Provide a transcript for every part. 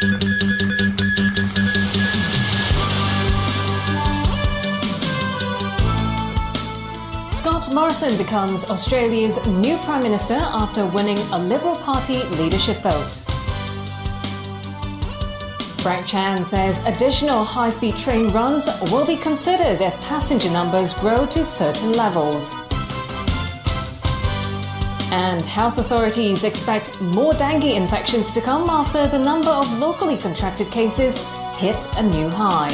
Scott Morrison becomes Australia's new Prime Minister after winning a Liberal Party leadership vote. Frank Chan says additional high-speed train runs will be considered if passenger numbers grow to certain levels. And health authorities expect more dengue infections to come after the number of locally contracted cases hit a new high.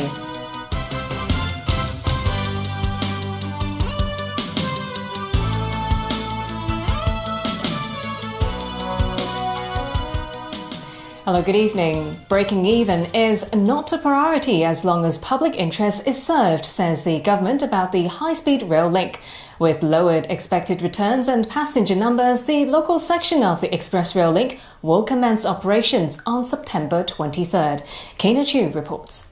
Hello, good evening. Breaking even is not a priority as long as public interest is served, says the government about the high-speed rail link. With lowered expected returns and passenger numbers, the local section of the Express Rail Link will commence operations on September 23rd. Kaina Chu reports.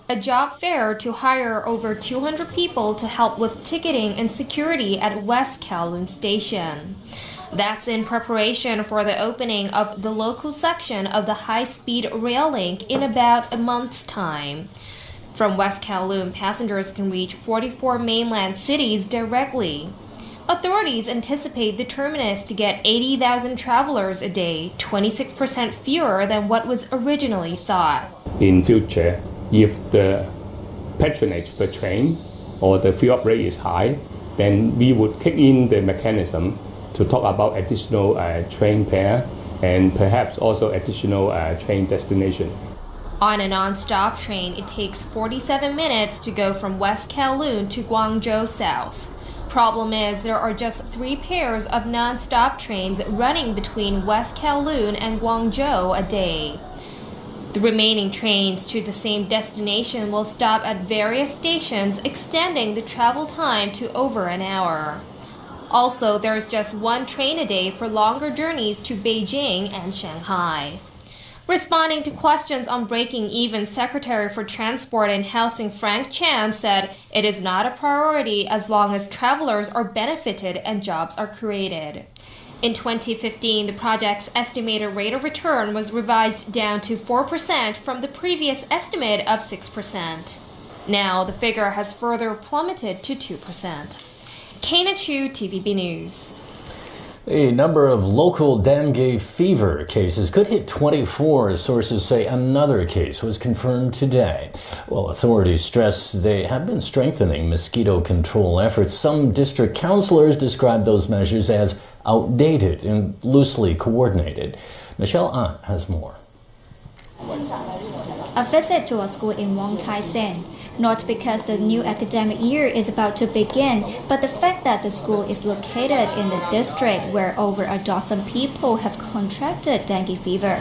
A job fair to hire over 200 people to help with ticketing and security at West Kowloon Station. That's in preparation for the opening of the local section of the high-speed rail link in about a month's time. From West Kowloon, passengers can reach 44 mainland cities directly. Authorities anticipate the terminus to get 80,000 travelers a day, 26% fewer than what was originally thought. In future, if the patronage per train or the fill-up rate is high, then we would kick in the mechanism to talk about additional train pair and perhaps also additional train destination. On a non-stop train, it takes 47 minutes to go from West Kowloon to Guangzhou South. Problem is, there are just 3 pairs of non-stop trains running between West Kowloon and Guangzhou a day. The remaining trains to the same destination will stop at various stations, extending the travel time to over an hour. Also, there is just 1 train a day for longer journeys to Beijing and Shanghai. Responding to questions on breaking even, Secretary for Transport and Housing Frank Chan said it is not a priority as long as travelers are benefited and jobs are created. In 2015, the project's estimated rate of return was revised down to 4% from the previous estimate of 6%. Now, the figure has further plummeted to 2%. Kaina Chu, TVB News. The number of local dengue fever cases could hit 24, as sources say another case was confirmed today. Well, authorities stress they have been strengthening mosquito control efforts. Some district councillors describe those measures as outdated and loosely coordinated. Michelle An has more. A visit to a school in Wong Tai Sin. Not because the new academic year is about to begin, but the fact that the school is located in the district where over a dozen people have contracted dengue fever.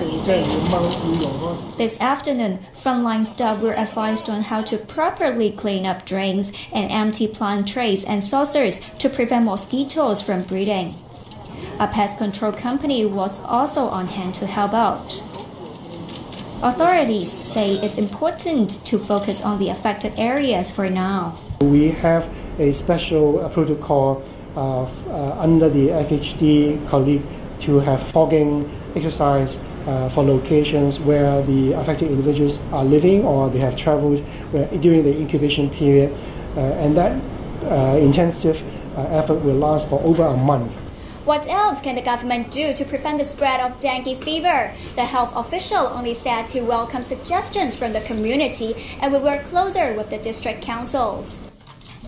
This afternoon, frontline staff were advised on how to properly clean up drains and empty plant trays and saucers to prevent mosquitoes from breeding. A pest control company was also on hand to help out. Authorities say it's important to focus on the affected areas for now. We have a special protocol under the FHD colleague to have fogging exercise for locations where the affected individuals are living or they have traveled during the incubation period. And that intensive effort will last for over a month. What else can the government do to prevent the spread of dengue fever? The health official only said he welcomes suggestions from the community and will work closer with the district councils.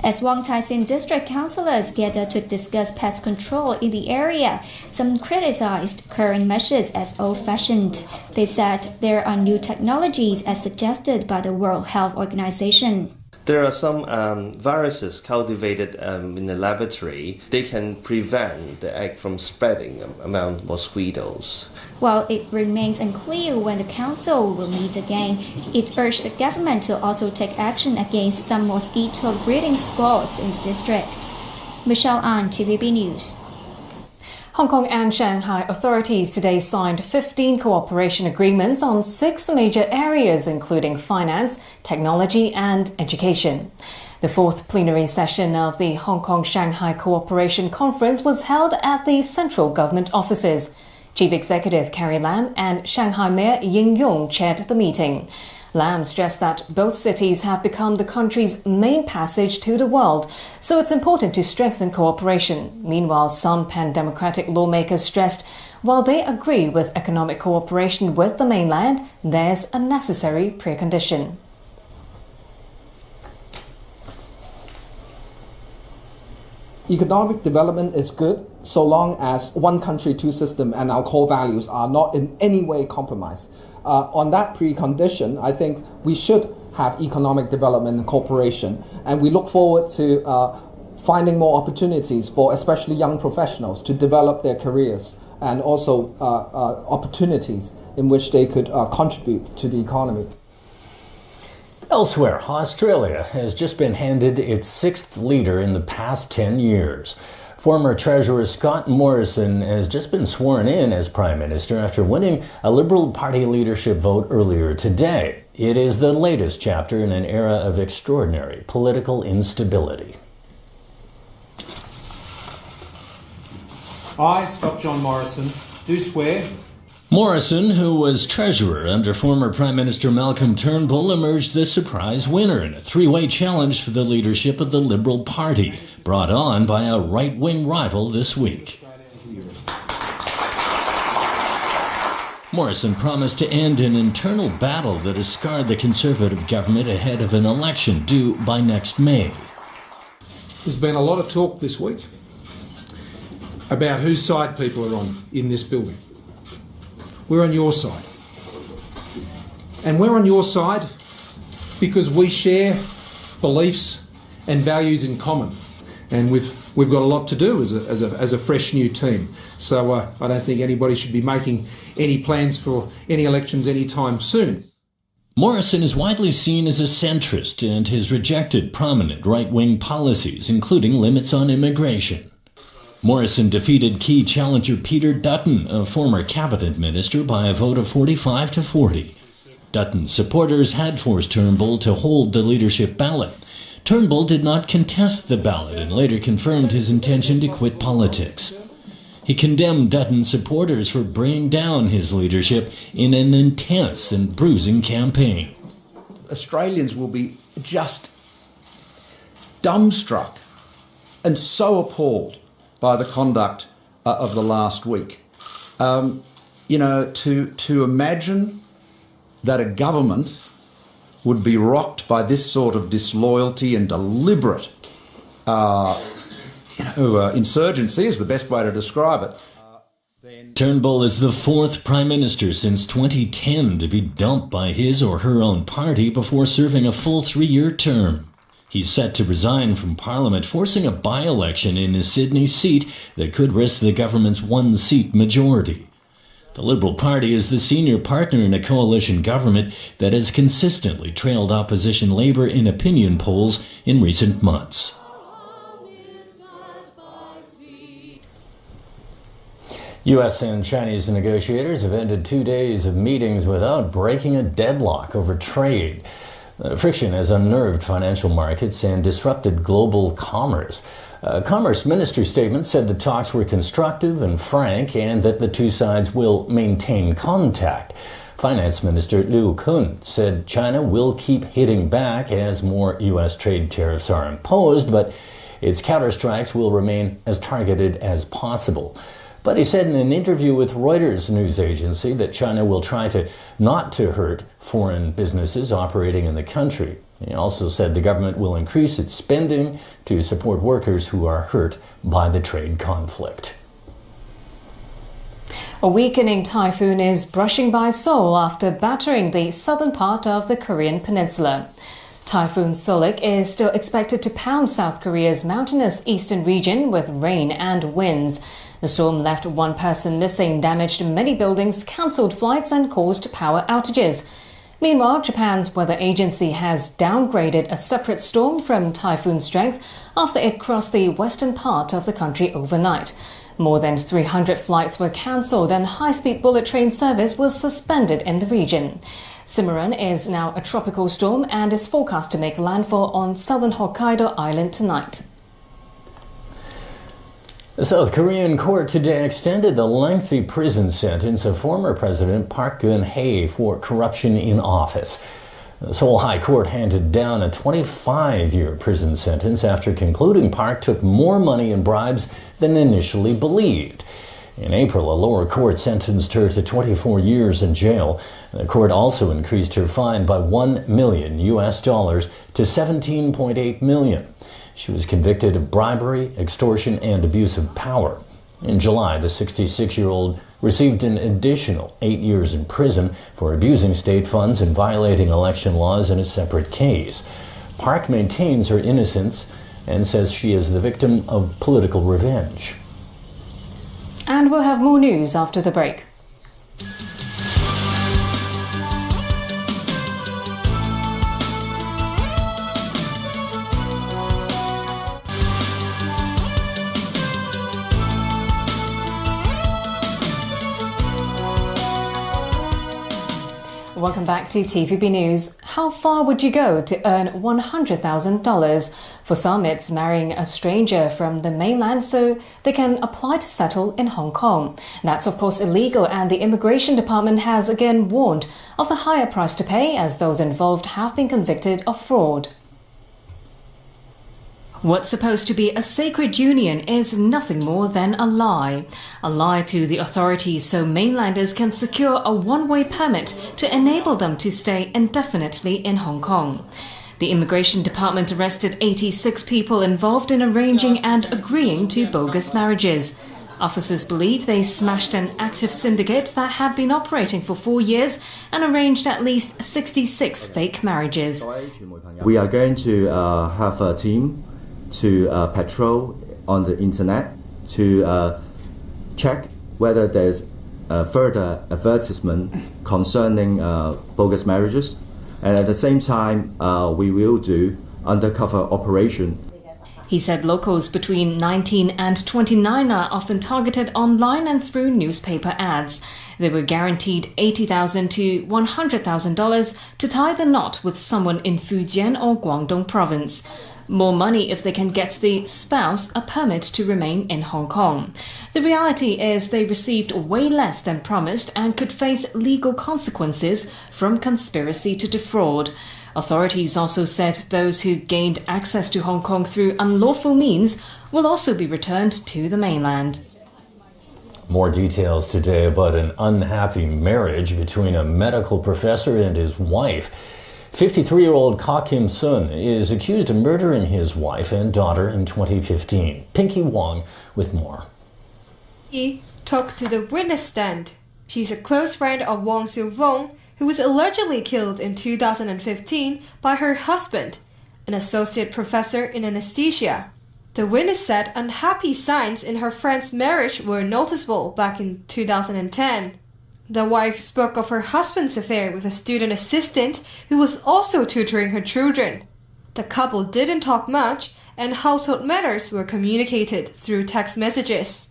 As Wong Tai Sin district councillors gathered to discuss pest control in the area, some criticized current measures as old-fashioned. They said there are new technologies as suggested by the World Health Organization. There are some viruses cultivated in the laboratory. They can prevent the egg from spreading among mosquitoes. While it remains unclear when the council will meet again, it urged the government to also take action against some mosquito breeding spots in the district. Michelle An, TVB News. Hong Kong and Shanghai authorities today signed 15 cooperation agreements on 6 major areas, including finance, technology and education. The 4th plenary session of the Hong Kong-Shanghai Cooperation Conference was held at the central government offices. Chief Executive Carrie Lam and Shanghai Mayor Ying Yong chaired the meeting. Lam stressed that both cities have become the country's main passage to the world, so it's important to strengthen cooperation. Meanwhile, some pan-democratic lawmakers stressed while they agree with economic cooperation with the mainland, there's a necessary precondition. Economic development is good so long as one country, two systems and our core values are not in any way compromised. On that precondition, I think we should have economic development and cooperation, and we look forward to finding more opportunities for especially young professionals to develop their careers and also opportunities in which they could contribute to the economy. Elsewhere, Australia has just been handed its sixth leader in the past 10 years. Former Treasurer Scott Morrison has just been sworn in as Prime Minister after winning a Liberal Party leadership vote earlier today. It is the latest chapter in an era of extraordinary political instability. I, Scott John Morrison, do swear. Morrison, who was Treasurer under former Prime Minister Malcolm Turnbull, emerged the surprise winner in a three-way challenge for the leadership of the Liberal Party, brought on by a right-wing rival this week. Morrison promised to end an internal battle that has scarred the Conservative government ahead of an election due by next May. There's been a lot of talk this week about whose side people are on in this building. We're on your side. And we're on your side because we share beliefs and values in common. And we've got a lot to do as a fresh new team. So I don't think anybody should be making any plans for any elections anytime soon. Morrison is widely seen as a centrist and has rejected prominent right-wing policies, including limits on immigration. Morrison defeated key challenger Peter Dutton, a former cabinet minister, by a vote of 45 to 40. Dutton's supporters had forced Turnbull to hold the leadership ballot. Turnbull did not contest the ballot and later confirmed his intention to quit politics. He condemned Dutton's supporters for bringing down his leadership in an intense and bruising campaign. Australians will be just dumbstruck and so appalled by the conduct of the last week. To imagine that a government would be rocked by this sort of disloyalty and deliberate insurgency is the best way to describe it. Turnbull is the fourth Prime Minister since 2010 to be dumped by his or her own party before serving a full 3-year term. He's set to resign from Parliament, forcing a by-election in his Sydney seat that could risk the government's one-seat majority. The Liberal Party is the senior partner in a coalition government that has consistently trailed opposition Labour in opinion polls in recent months. U.S. and Chinese negotiators have ended 2 days of meetings without breaking a deadlock over trade. Friction has unnerved financial markets and disrupted global commerce. A Commerce Ministry statement said the talks were constructive and frank and that the two sides will maintain contact. Finance Minister Liu Kun said China will keep hitting back as more U.S. trade tariffs are imposed, but its counterstrikes will remain as targeted as possible. But he said in an interview with Reuters news agency that China will try not to hurt foreign businesses operating in the country. He also said the government will increase its spending to support workers who are hurt by the trade conflict. A weakening typhoon is brushing by Seoul after battering the southern part of the Korean peninsula. Typhoon Solik is still expected to pound South Korea's mountainous eastern region with rain and winds. The storm left one person missing, damaged many buildings, cancelled flights and caused power outages. Meanwhile, Japan's weather agency has downgraded a separate storm from typhoon strength after it crossed the western part of the country overnight. More than 300 flights were cancelled and high-speed bullet train service was suspended in the region. Cimarron is now a tropical storm and is forecast to make landfall on southern Hokkaido Island tonight. The South Korean court today extended the lengthy prison sentence of former President Park Geun-hye for corruption in office. The Seoul High Court handed down a 25-year prison sentence after concluding Park took more money in bribes than initially believed. In April, a lower court sentenced her to 24 years in jail. The court also increased her fine by $1 million to $17.8 million. She was convicted of bribery, extortion, and abuse of power. In July, the 66-year-old received an additional 8 years in prison for abusing state funds and violating election laws in a separate case. Park maintains her innocence and says she is the victim of political revenge. And we'll have more news after the break. Welcome back to TVB News. How far would you go to earn $100,000? For some, it's marrying a stranger from the mainland so they can apply to settle in Hong Kong. That's of course illegal, and the Immigration Department has again warned of the higher price to pay as those involved have been convicted of fraud. What's supposed to be a sacred union is nothing more than a lie. A lie to the authorities so mainlanders can secure a one-way permit to enable them to stay indefinitely in Hong Kong. The Immigration Department arrested 86 people involved in arranging and agreeing to bogus marriages. Officers believe they smashed an active syndicate that had been operating for 4 years and arranged at least 66 fake marriages. We are going to have a team to patrol on the internet to check whether there's further advertisement concerning bogus marriages, and at the same time we will do undercover operation. He said locals between 19 and 29 are often targeted online and through newspaper ads. They were guaranteed $80,000 to $100,000 to tie the knot with someone in Fujian or Guangdong province. More money if they can get the spouse a permit to remain in Hong Kong. The reality is they received way less than promised and could face legal consequences from conspiracy to defraud. Authorities also said those who gained access to Hong Kong through unlawful means will also be returned to the mainland. More details today about an unhappy marriage between a medical professor and his wife. 53-year-old Ka Kim-sun is accused of murdering his wife and daughter in 2015. Pinky Wong with more. He took to the witness stand. She's a close friend of Wang Xiuvong, who was allegedly killed in 2015 by her husband, an associate professor in anesthesia. The witness said unhappy signs in her friend's marriage were noticeable back in 2010. The wife spoke of her husband's affair with a student assistant who was also tutoring her children. The couple didn't talk much, and household matters were communicated through text messages.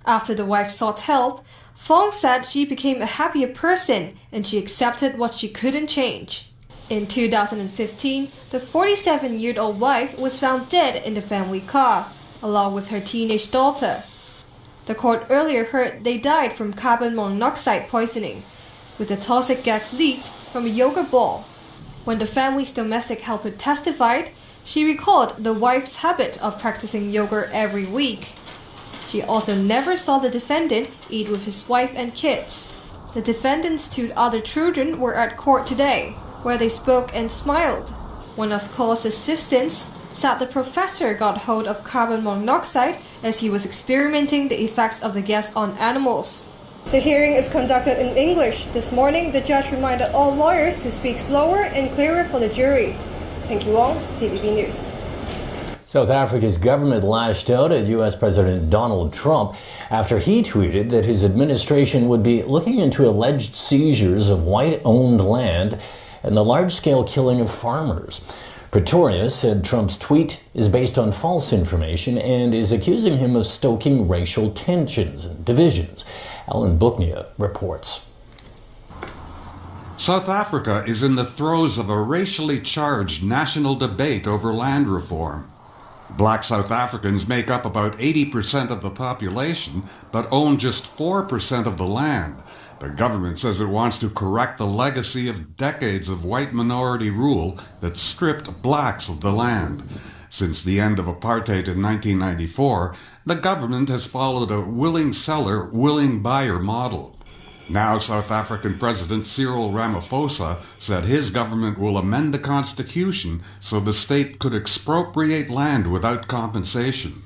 After the wife sought help, Fong said she became a happier person and she accepted what she couldn't change. In 2015, the 47-year-old wife was found dead in the family car, along with her teenage daughter. The court earlier heard they died from carbon monoxide poisoning, with the toxic gas leaked from a yogurt bowl. When the family's domestic helper testified, she recalled the wife's habit of practicing yogurt every week. She also never saw the defendant eat with his wife and kids. The defendant's two other children were at court today, where they spoke and smiled. One of Ka's assistants said the professor got hold of carbon monoxide as he was experimenting the effects of the gas on animals. The hearing is conducted in English. This morning, the judge reminded all lawyers to speak slower and clearer for the jury. Thank you all. TVB News. South Africa's government lashed out at U.S. President Donald Trump after he tweeted that his administration would be looking into alleged seizures of white-owned land and the large-scale killing of farmers. Pretoria said Trump's tweet is based on false information and is accusing him of stoking racial tensions and divisions. Alan Booknia reports. South Africa is in the throes of a racially charged national debate over land reform. Black South Africans make up about 80% of the population, but own just 4% of the land. The government says it wants to correct the legacy of decades of white minority rule that stripped blacks of the land. Since the end of apartheid in 1994, the government has followed a willing seller, willing buyer model. Now South African President Cyril Ramaphosa said his government will amend the constitution so the state could expropriate land without compensation.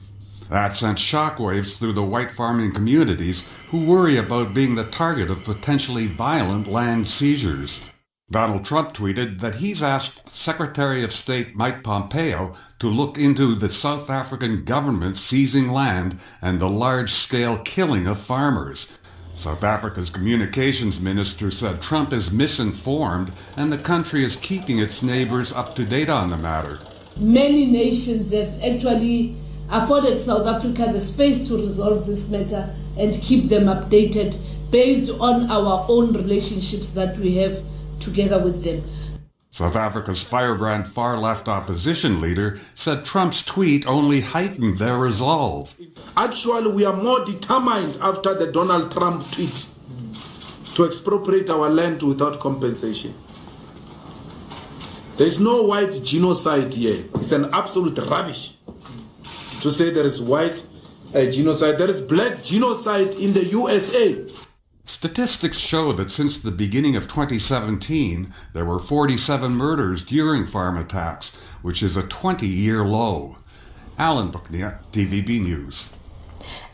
That sent shockwaves through the white farming communities who worry about being the target of potentially violent land seizures. Donald Trump tweeted that he's asked Secretary of State Mike Pompeo to look into the South African government seizing land and the large-scale killing of farmers. South Africa's communications minister said Trump is misinformed and the country is keeping its neighbors up to date on the matter. Many nations have actually afforded South Africa the space to resolve this matter and keep them updated based on our own relationships that we have together with them. South Africa's firebrand far-left opposition leader said Trump's tweet only heightened their resolve. Actually, we are more determined after the Donald Trump tweet to expropriate our land without compensation. There is no white genocide here. It's an absolute rubbish to say there is white genocide. There is black genocide in the USA. Statistics show that since the beginning of 2017, there were 47 murders during farm attacks, which is a 20-year low. Alan Buckner, TVB News.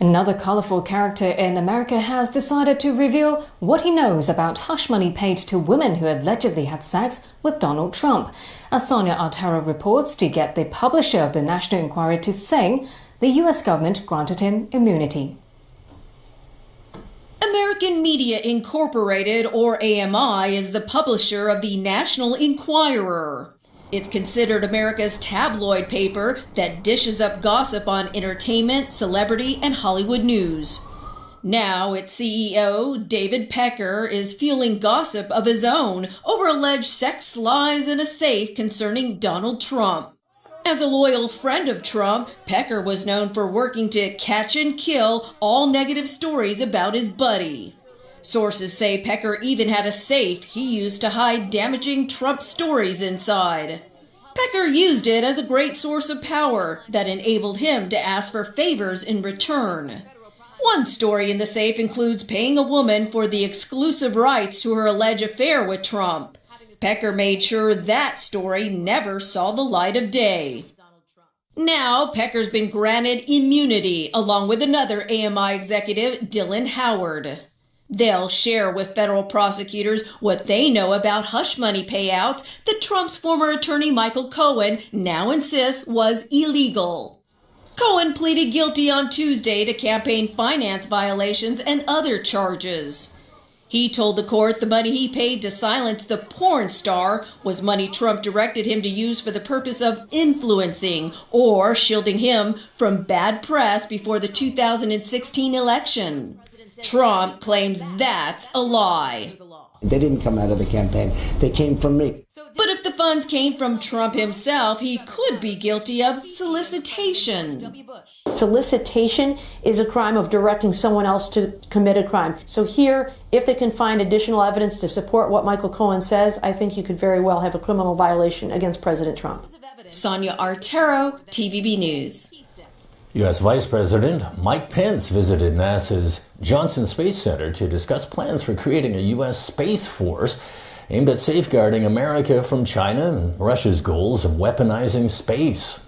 Another colourful character in America has decided to reveal what he knows about hush money paid to women who allegedly had sex with Donald Trump. As Sonia Artero reports, to get the publisher of the National Enquirer to sing, the US government granted him immunity. American Media Incorporated, or AMI, is the publisher of the National Enquirer. It's considered America's tabloid paper that dishes up gossip on entertainment, celebrity, and Hollywood news. Now its CEO, David Pecker, is fueling gossip of his own over alleged sex lies in a safe concerning Donald Trump. As a loyal friend of Trump, Pecker was known for working to catch and kill all negative stories about his buddy. Sources say Pecker even had a safe he used to hide damaging Trump stories inside. Pecker used it as a great source of power that enabled him to ask for favors in return. One story in the safe includes paying a woman for the exclusive rights to her alleged affair with Trump. Pecker made sure that story never saw the light of day. Now, Pecker's been granted immunity, along with another AMI executive, Dylan Howard. They'll share with federal prosecutors what they know about hush money payouts that Trump's former attorney Michael Cohen now insists was illegal. Cohen pleaded guilty on Tuesday to campaign finance violations and other charges. He told the court the money he paid to silence the porn star was money Trump directed him to use for the purpose of influencing or shielding him from bad press before the 2016 election. Trump claims that's a lie. They didn't come out of the campaign. They came from me. But if the funds came from Trump himself, he could be guilty of solicitation. Solicitation is a crime of directing someone else to commit a crime. So here, if they can find additional evidence to support what Michael Cohen says, I think you could very well have a criminal violation against President Trump. Sonia Artero, TVB News. U.S. Vice President Mike Pence visited NASA's Johnson Space Center to discuss plans for creating a U.S. Space Force aimed at safeguarding America from China and Russia's goals of weaponizing space.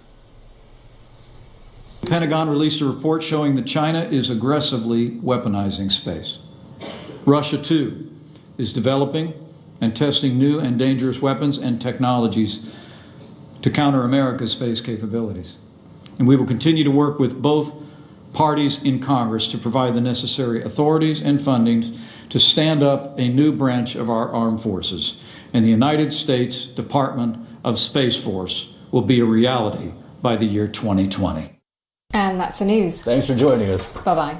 The Pentagon released a report showing that China is aggressively weaponizing space. Russia, too, is developing and testing new and dangerous weapons and technologies to counter America's space capabilities. And we will continue to work with both parties in Congress to provide the necessary authorities and funding to stand up a new branch of our armed forces. And the United States Department of Space Force will be a reality by the year 2020. And that's the news. Thanks for joining us. Bye-bye.